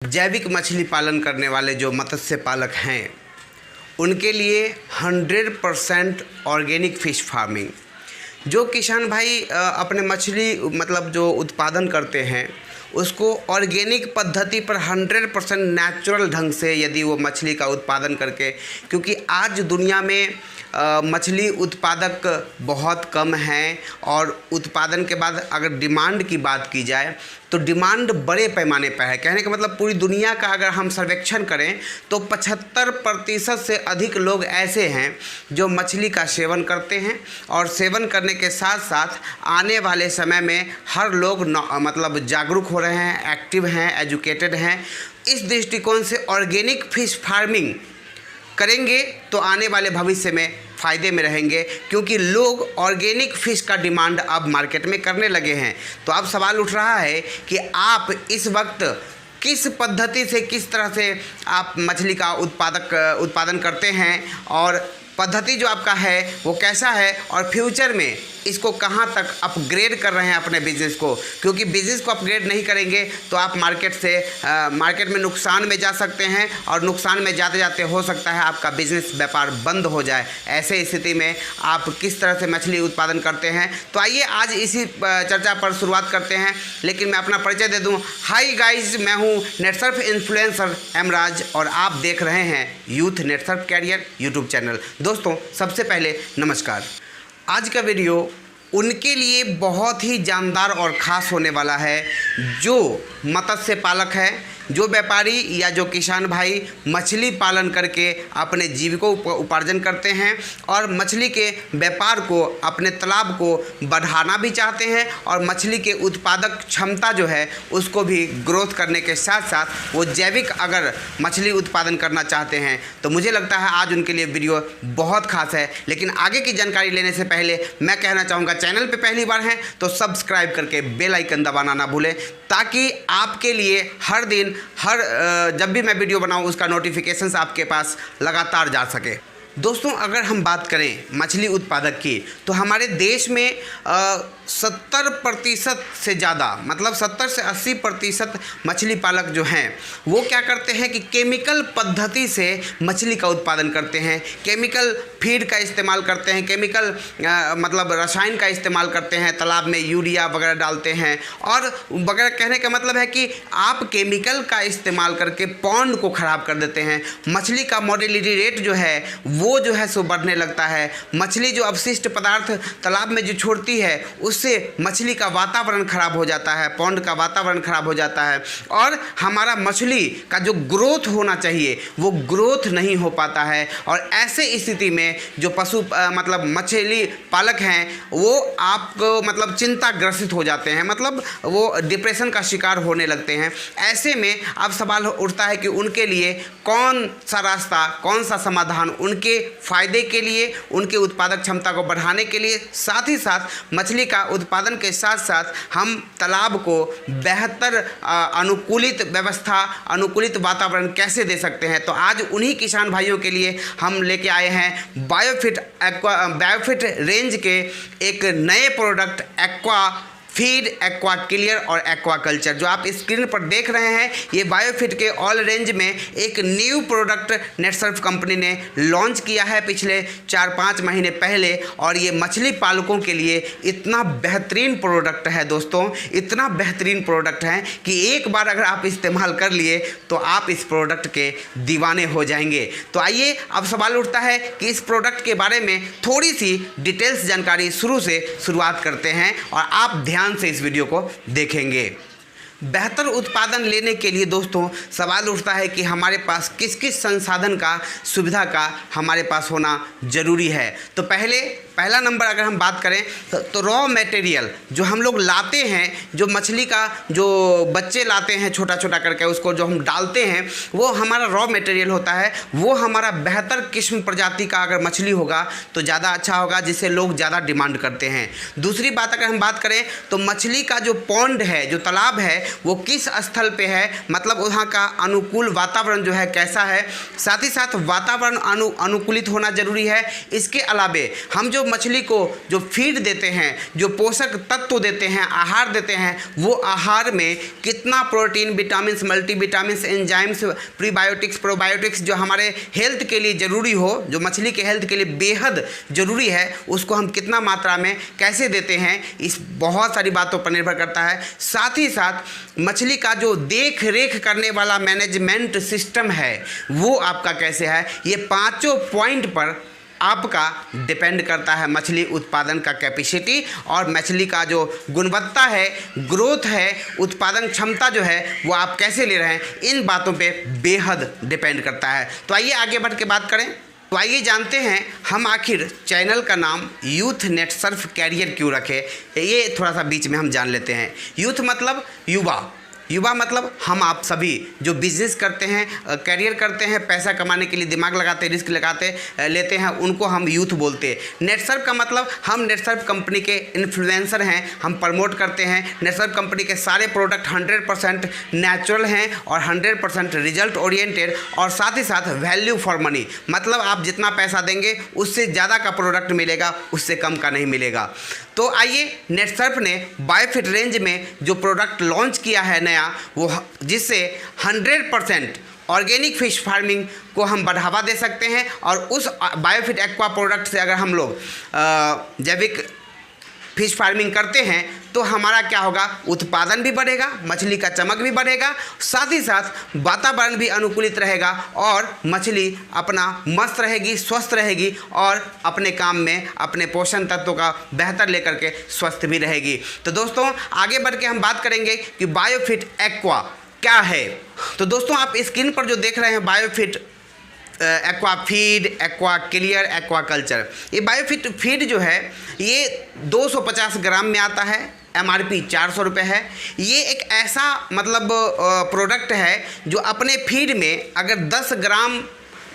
जैविक मछली पालन करने वाले जो मत्स्य पालक हैं उनके लिए 100% ऑर्गेनिक फ़िश फार्मिंग, जो किसान भाई अपने मछली मतलब जो उत्पादन करते हैं उसको ऑर्गेनिक पद्धति पर 100% नेचुरल ढंग से यदि वो मछली का उत्पादन करके, क्योंकि आज दुनिया में मछली उत्पादक बहुत कम हैं और उत्पादन के बाद अगर डिमांड की बात की जाए तो डिमांड बड़े पैमाने पर है। कहने का मतलब पूरी दुनिया का अगर हम सर्वेक्षण करें तो 75% से अधिक लोग ऐसे हैं जो मछली का सेवन करते हैं और सेवन करने के साथ साथ आने वाले समय में हर लोग मतलब जागरूक हो रहे हैं, एक्टिव हैं, एजुकेटेड हैं। इस दृष्टिकोण से ऑर्गेनिक फ़िश फार्मिंग करेंगे तो आने वाले भविष्य में फ़ायदे में रहेंगे, क्योंकि लोग ऑर्गेनिक फ़िश का डिमांड अब मार्केट में करने लगे हैं। तो अब सवाल उठ रहा है कि आप इस वक्त किस पद्धति से, किस तरह से आप मछली का उत्पादन करते हैं और पद्धति जो आपका है वो कैसा है और फ्यूचर में इसको कहाँ तक अपग्रेड कर रहे हैं अपने बिज़नेस को, क्योंकि बिज़नेस को अपग्रेड नहीं करेंगे तो आप मार्केट में नुकसान में जा सकते हैं और नुकसान में जाते जाते हो सकता है आपका बिज़नेस व्यापार बंद हो जाए। ऐसे स्थिति में आप किस तरह से मछली उत्पादन करते हैं, तो आइए आज इसी चर्चा पर शुरुआत करते हैं। लेकिन मैं अपना परिचय दे दूँ। हाय गाइज, मैं हूँ नेटसर्फ इन्फ्लुएंसर एमराज और आप देख रहे हैं youth Netsurf career YouTube channel. दोस्तों सबसे पहले नमस्कार। आज का वीडियो उनके लिए बहुत ही जानदार और ख़ास होने वाला है जो मत्स्य पालक है, जो व्यापारी या जो किसान भाई मछली पालन करके अपने जीविकोपार्जन करते हैं और मछली के व्यापार को, अपने तालाब को बढ़ाना भी चाहते हैं और मछली के उत्पादक क्षमता जो है उसको भी ग्रोथ करने के साथ साथ वो जैविक अगर मछली उत्पादन करना चाहते हैं तो मुझे लगता है आज उनके लिए वीडियो बहुत खास है। लेकिन आगे की जानकारी लेने से पहले मैं कहना चाहूँगा, चैनल पे पहली बार हैं तो सब्सक्राइब करके बेल आइकन दबाना ना भूलें, ताकि आपके लिए हर दिन जब भी मैं वीडियो बनाऊं उसका नोटिफिकेशंस आपके पास लगातार जा सके। दोस्तों अगर हम बात करें मछली उत्पादक की तो हमारे देश में 70% से ज़्यादा, मतलब 70 से 80% मछली पालक जो हैं वो क्या करते हैं कि केमिकल पद्धति से मछली का उत्पादन करते हैं, केमिकल फीड का इस्तेमाल करते हैं, केमिकल मतलब रसायन का इस्तेमाल करते हैं, तालाब में यूरिया वगैरह डालते हैं और वगैरह। कहने का मतलब है कि आप केमिकल का इस्तेमाल करके पॉन्ड को ख़राब कर देते हैं। मछली का मोर्टेलिटी रेट जो है वो जो है सो बढ़ने लगता है। मछली जो अवशिष्ट पदार्थ तालाब में जो छोड़ती है उससे मछली का वातावरण खराब हो जाता है, पॉन्ड का वातावरण खराब हो जाता है और हमारा मछली का जो ग्रोथ होना चाहिए वो ग्रोथ नहीं हो पाता है। और ऐसे स्थिति में जो मतलब मछली पालक हैं वो आपको मतलब चिंताग्रसित हो जाते हैं, मतलब वो डिप्रेशन का शिकार होने लगते हैं। ऐसे में अब सवाल उठता है कि उनके लिए कौन सा रास्ता, कौन सा समाधान उनके फ़ायदे के लिए, उनके उत्पादक क्षमता को बढ़ाने के लिए, साथ ही साथ मछली का उत्पादन के साथ साथ हम तालाब को बेहतर अनुकूलित व्यवस्था, अनुकूलित वातावरण कैसे दे सकते हैं। तो आज उन्हीं किसान भाइयों के लिए हम लेके आए हैं बायोफिट रेंज के एक नए product aqua feed, aqua clear और एक्वा कल्चर। जो आप स्क्रीन पर देख रहे हैं ये बायोफिट के ऑल रेंज में एक न्यू प्रोडक्ट नेटसर्फ कंपनी ने लॉन्च किया है पिछले 4-5 महीने पहले और ये मछली पालकों के लिए इतना बेहतरीन प्रोडक्ट है दोस्तों, इतना बेहतरीन प्रोडक्ट है कि एक बार अगर आप इस्तेमाल कर लिए तो आप इस प्रोडक्ट के दीवाने हो जाएंगे। तो आइए अब सवाल उठता है कि इस प्रोडक्ट के बारे में थोड़ी सी डिटेल्स जानकारी शुरुआत करते हैं और आप ध्यान से इस वीडियो को देखेंगे। बेहतर उत्पादन लेने के लिए दोस्तों सवाल उठता है कि हमारे पास किस किस संसाधन का, सुविधा का हमारे पास होना ज़रूरी है। तो पहला नंबर अगर हम बात करें तो रॉ मटेरियल जो हम लोग लाते हैं, जो मछली का जो बच्चे लाते हैं छोटा छोटा करके उसको जो हम डालते हैं वो हमारा रॉ मटेरियल होता है। वो हमारा बेहतर किस्म प्रजाति का अगर मछली होगा तो ज़्यादा अच्छा होगा, जिससे लोग ज़्यादा डिमांड करते हैं। दूसरी बात अगर हम बात करें तो मछली का जो पॉन्ड है, जो तालाब है वो किस स्थल पे है, मतलब वहाँ का अनुकूल वातावरण जो है कैसा है, साथ ही साथ वातावरण अनुकूलित होना जरूरी है। इसके अलावे हम जो मछली को जो फीड देते हैं, जो पोषक तत्व देते हैं, आहार देते हैं, वो आहार में कितना protein, vitamin, multivitamin, enzymes, prebiotics, probiotics जो हमारे हेल्थ के लिए ज़रूरी हो, जो मछली के हेल्थ के लिए बेहद ज़रूरी है, उसको हम कितना मात्रा में कैसे देते हैं, इस बहुत सारी बातों पर निर्भर करता है। साथ ही साथ मछली का जो देख रेख करने वाला मैनेजमेंट सिस्टम है वो आपका कैसे है, ये पांचों पॉइंट पर आपका डिपेंड करता है मछली उत्पादन का कैपेसिटी और मछली का जो गुणवत्ता है, ग्रोथ है, उत्पादन क्षमता जो है वो आप कैसे ले रहे हैं, इन बातों पे बेहद डिपेंड करता है। तो आइए आगे बढ़ के बात करें। तो आइए जानते हैं हम आखिर चैनल का नाम यूथ नेट सर्फ कैरियर क्यों रखे, ये थोड़ा सा बीच में हम जान लेते हैं। यूथ मतलब युवा, युवा मतलब हम आप सभी जो बिजनेस करते हैं, करियर करते हैं, पैसा कमाने के लिए दिमाग लगाते, रिस्क लगाते लेते हैं, उनको हम यूथ बोलते हैं। नेटसर्फ का मतलब हम नेटसर्फ कंपनी के इन्फ्लुएंसर हैं, हम प्रमोट करते हैं। नेटसर्फ कंपनी के सारे प्रोडक्ट 100% नेचुरल हैं और 100% रिजल्ट ओरिएंटेड और साथ ही साथ वैल्यू फॉर मनी, मतलब आप जितना पैसा देंगे उससे ज़्यादा का प्रोडक्ट मिलेगा, उससे कम का नहीं मिलेगा। तो आइए, नेटसर्फ ने बायोफिट रेंज में जो प्रोडक्ट लॉन्च किया है नया, वो जिससे 100% ऑर्गेनिक फिश फार्मिंग को हम बढ़ावा दे सकते हैं और उस बायोफिट एक्वा प्रोडक्ट से अगर हम लोग जैविक फिश फार्मिंग करते हैं तो हमारा क्या होगा, उत्पादन भी बढ़ेगा, मछली का चमक भी बढ़ेगा, साथ ही साथ वातावरण भी अनुकूलित रहेगा और मछली अपना मस्त रहेगी, स्वस्थ रहेगी और अपने काम में अपने पोषण तत्वों का बेहतर लेकर के स्वस्थ भी रहेगी। तो दोस्तों आगे बढ़ के हम बात करेंगे कि बायोफिट एक्वा क्या है। तो दोस्तों आप स्क्रीन पर जो देख रहे हैं Biofit aqua feed, aqua clear, aqua culture, ये बायोफिट फीड जो है ये 250 ग्राम में आता है, MRP 400 रुपये है। ये एक ऐसा मतलब प्रोडक्ट है जो अपने फीड में अगर 10 ग्राम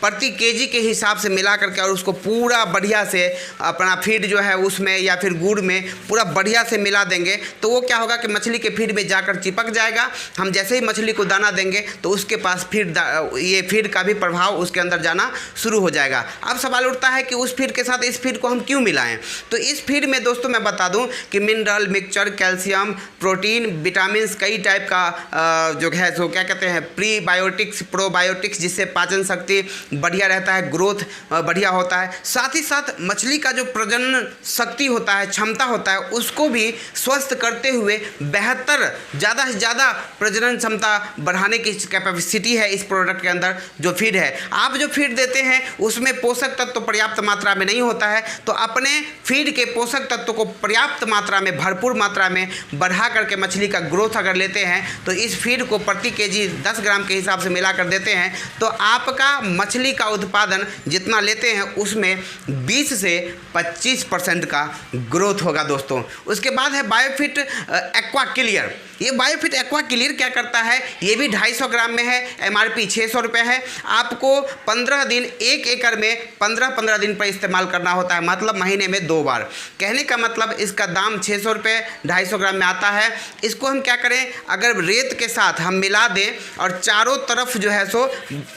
प्रति केजी के हिसाब से मिला करके और उसको पूरा बढ़िया से अपना फीड जो है उसमें या फिर गुड़ में पूरा बढ़िया से मिला देंगे तो वो क्या होगा कि मछली के फीड में जाकर चिपक जाएगा। हम जैसे ही मछली को दाना देंगे तो उसके पास ये फीड का भी प्रभाव उसके अंदर जाना शुरू हो जाएगा। अब सवाल उठता है कि उस फीड के साथ इस फीड को हम क्यों मिलाएं। तो इस फीड में दोस्तों मैं बता दूं कि mineral mixture, calcium, protein, vitamin, कई टाइप का जो है सो क्या कहते हैं प्रीबायोटिक्स, प्रोबायोटिक्स, जिससे पाचन शक्ति बढ़िया रहता है, ग्रोथ बढ़िया होता है। साथ ही साथ मछली का जो प्रजनन शक्ति होता है, क्षमता होता है, उसको भी स्वस्थ करते हुए बेहतर ज़्यादा से ज़्यादा प्रजनन क्षमता बढ़ाने की कैपेसिटी है इस प्रोडक्ट के अंदर जो फीड है। आप जो फीड देते हैं उसमें पोषक तत्व पर्याप्त मात्रा में नहीं होता है, तो अपने फीड के पोषक तत्व को पर्याप्त मात्रा में, भरपूर मात्रा में बढ़ा करके मछली का ग्रोथ अगर लेते हैं तो इस फीड को प्रति केजी 10 ग्राम के हिसाब से मिला कर देते हैं तो आपका मछली का उत्पादन जितना लेते हैं उसमें 20 से 25% का ग्रोथ होगा दोस्तों। उसके बाद है बायोफिट एक्वा क्लियर। ये बायोफिट एक्वा क्लियर क्या करता है, ये भी 250 ग्राम में है, MRP 600 रुपये है। आपको 15 दिन, 1 एकड़ में 15-15 दिन पर इस्तेमाल करना होता है, मतलब महीने में 2 बार। कहने का मतलब इसका दाम 600 रुपये 250 ग्राम में आता है। इसको हम क्या करें, अगर रेत के साथ हम मिला दें और चारों तरफ जो है सो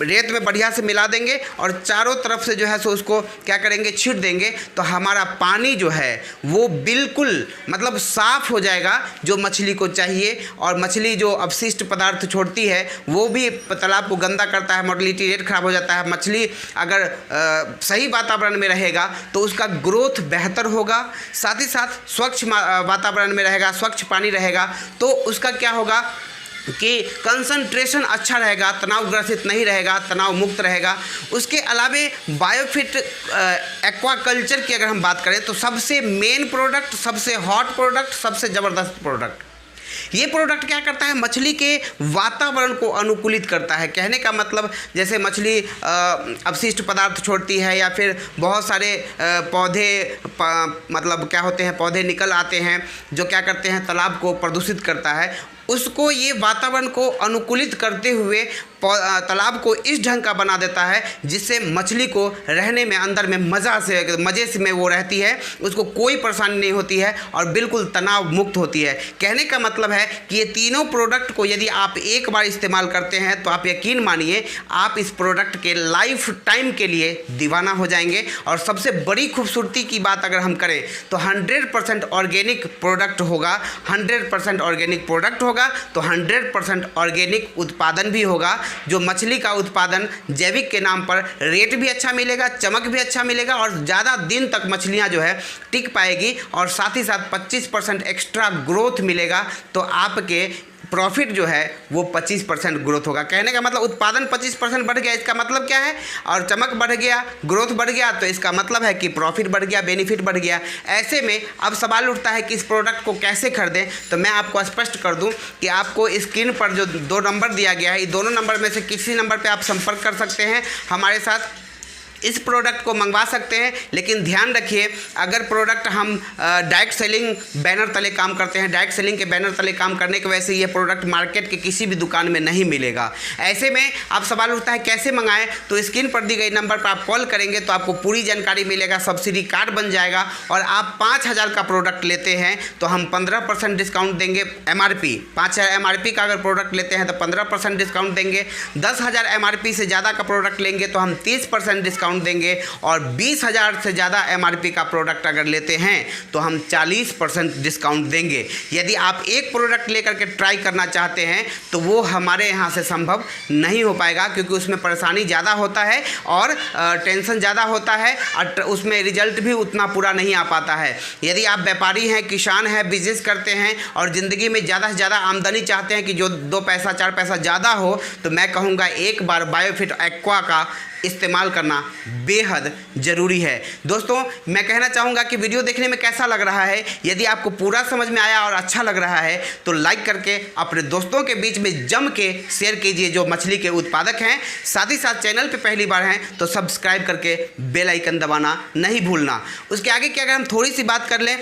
रेत में बढ़िया से मिला देंगे और चारों तरफ से जो है सो उसको क्या करेंगे, छीट देंगे तो हमारा पानी जो है वो बिल्कुल मतलब साफ़ हो जाएगा जो मछली को चाहिए। और मछली जो अपशिष्ट पदार्थ छोड़ती है वो भी तालाब को गंदा करता है, मोर्टेलिटी रेट खराब हो जाता है। मछली अगर सही वातावरण में रहेगा तो उसका ग्रोथ बेहतर होगा, साथ ही साथ स्वच्छ वातावरण में रहेगा, स्वच्छ पानी रहेगा तो उसका क्या होगा कि कंसंट्रेशन अच्छा रहेगा, तनावग्रसित नहीं रहेगा, तनाव मुक्त रहेगा। उसके अलावे बायोफिट एक्वाकल्चर की अगर हम बात करें तो सबसे मेन प्रोडक्ट, सबसे हॉट प्रोडक्ट, सबसे ज़बरदस्त प्रोडक्ट, ये प्रोडक्ट क्या करता है, मछली के वातावरण को अनुकूलित करता है। कहने का मतलब जैसे मछली अपशिष्ट पदार्थ छोड़ती है या फिर बहुत सारे पौधे मतलब क्या होते हैं, पौधे निकल आते हैं जो क्या करते हैं तालाब को प्रदूषित करता है, उसको ये वातावरण को अनुकूलित करते हुए तालाब को इस ढंग का बना देता है जिससे मछली को रहने में अंदर में मज़े से में वो रहती है, उसको कोई परेशानी नहीं होती है और बिल्कुल तनाव मुक्त होती है। कहने का मतलब है कि ये तीनों प्रोडक्ट को यदि आप एक बार इस्तेमाल करते हैं तो आप यकीन मानिए आप इस प्रोडक्ट के लाइफ टाइम के लिए दीवाना हो जाएंगे। और सबसे बड़ी खूबसूरती की बात अगर हम करें तो 100% ऑर्गेनिक प्रोडक्ट होगा, 100% ऑर्गेनिक प्रोडक्ट होगा तो 100% ऑर्गेनिक उत्पादन भी होगा। जो मछली का उत्पादन जैविक के नाम पर रेट भी अच्छा मिलेगा, चमक भी अच्छा मिलेगा और ज़्यादा दिन तक मछलियां जो है टिक पाएगी और साथ ही साथ 25% एक्स्ट्रा ग्रोथ मिलेगा। तो आपके प्रॉफिट जो है वो 25% ग्रोथ होगा। कहने का मतलब उत्पादन 25% बढ़ गया, इसका मतलब क्या है, और चमक बढ़ गया, ग्रोथ बढ़ गया, तो इसका मतलब है कि प्रॉफिट बढ़ गया, बेनिफिट बढ़ गया। ऐसे में अब सवाल उठता है कि इस प्रोडक्ट को कैसे खरीदें। तो मैं आपको स्पष्ट कर दूं कि आपको स्क्रीन पर जो 2 नंबर दिया गया है, ये दोनों नंबर में से किसी नंबर पर आप संपर्क कर सकते हैं, हमारे साथ इस प्रोडक्ट को मंगवा सकते हैं। लेकिन ध्यान रखिए, अगर प्रोडक्ट हम डायरेक्ट सेलिंग बैनर तले काम करते हैं, डायरेक्ट सेलिंग के बैनर तले काम करने की वजह से ये प्रोडक्ट मार्केट के किसी भी दुकान में नहीं मिलेगा। ऐसे में अब सवाल उठता है कैसे मंगाएं। तो स्क्रीन पर दी गई नंबर पर आप कॉल करेंगे तो आपको पूरी जानकारी मिलेगा, सब्सिडी कार्ड बन जाएगा। और आप 5000 का प्रोडक्ट लेते हैं तो हम 15% डिस्काउंट देंगे। MRP 5000 MRP का अगर प्रोडक्ट लेते हैं तो 15% डिस्काउंट देंगे। 10,000 MRP से ज़्यादा का प्रोडक्ट लेंगे तो हम 30% डिस्काउंट देंगे। और 20,000 से ज़्यादा MRP का प्रोडक्ट अगर लेते हैं तो हम 40% डिस्काउंट देंगे। यदि आप एक प्रोडक्ट लेकर के ट्राई करना चाहते हैं तो वो हमारे यहाँ से संभव नहीं हो पाएगा, क्योंकि उसमें परेशानी ज़्यादा होता है और टेंशन ज़्यादा होता है और उसमें रिजल्ट भी उतना पूरा नहीं आ पाता है। यदि आप व्यापारी हैं, किसान हैं, बिजनेस करते हैं और ज़िंदगी में ज़्यादा से ज़्यादा आमदनी चाहते हैं कि जो 2 पैसा 4 पैसा ज़्यादा हो, तो मैं कहूँगा एक बार बायोफिट एक्वा का इस्तेमाल करना बेहद ज़रूरी है। दोस्तों, मैं कहना चाहूँगा कि वीडियो देखने में कैसा लग रहा है, यदि आपको पूरा समझ में आया और अच्छा लग रहा है तो लाइक करके अपने दोस्तों के बीच में जम के शेयर कीजिए जो मछली के उत्पादक हैं। साथ ही साथ चैनल पे पहली बार हैं तो सब्सक्राइब करके बेल आइकन दबाना नहीं भूलना। उसके आगे क्या, अगर हम थोड़ी सी बात कर लें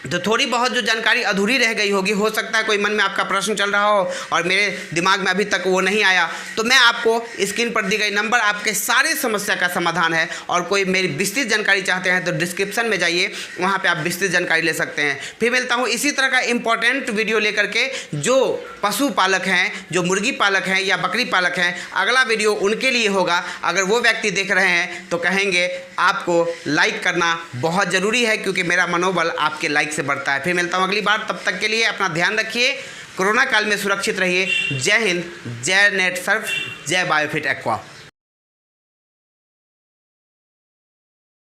तो थोड़ी बहुत जो जानकारी अधूरी रह गई होगी, हो सकता है कोई मन में आपका प्रश्न चल रहा हो और मेरे दिमाग में अभी तक वो नहीं आया, तो मैं आपको स्क्रीन पर दी गई नंबर आपके सारे समस्या का समाधान है। और कोई मेरी विस्तृत जानकारी चाहते हैं तो डिस्क्रिप्शन में जाइए, वहाँ पे आप विस्तृत जानकारी ले सकते हैं। फिर मिलता हूँ इसी तरह का इंपॉर्टेंट वीडियो लेकर के। जो पशु पालक हैं, जो मुर्गी पालक हैं या बकरी पालक हैं, अगला वीडियो उनके लिए होगा। अगर वो व्यक्ति देख रहे हैं तो कहेंगे आपको लाइक करना बहुत ज़रूरी है, क्योंकि मेरा मनोबल आपके लाइक से बढ़ता है। फिर मिलता हूँ अगली बार, तब तक के लिए अपना ध्यान रखिए, कोरोना काल में सुरक्षित रहिए। जय हिंद, जय नेट सर्फ, जय बायोफिट एक्वा।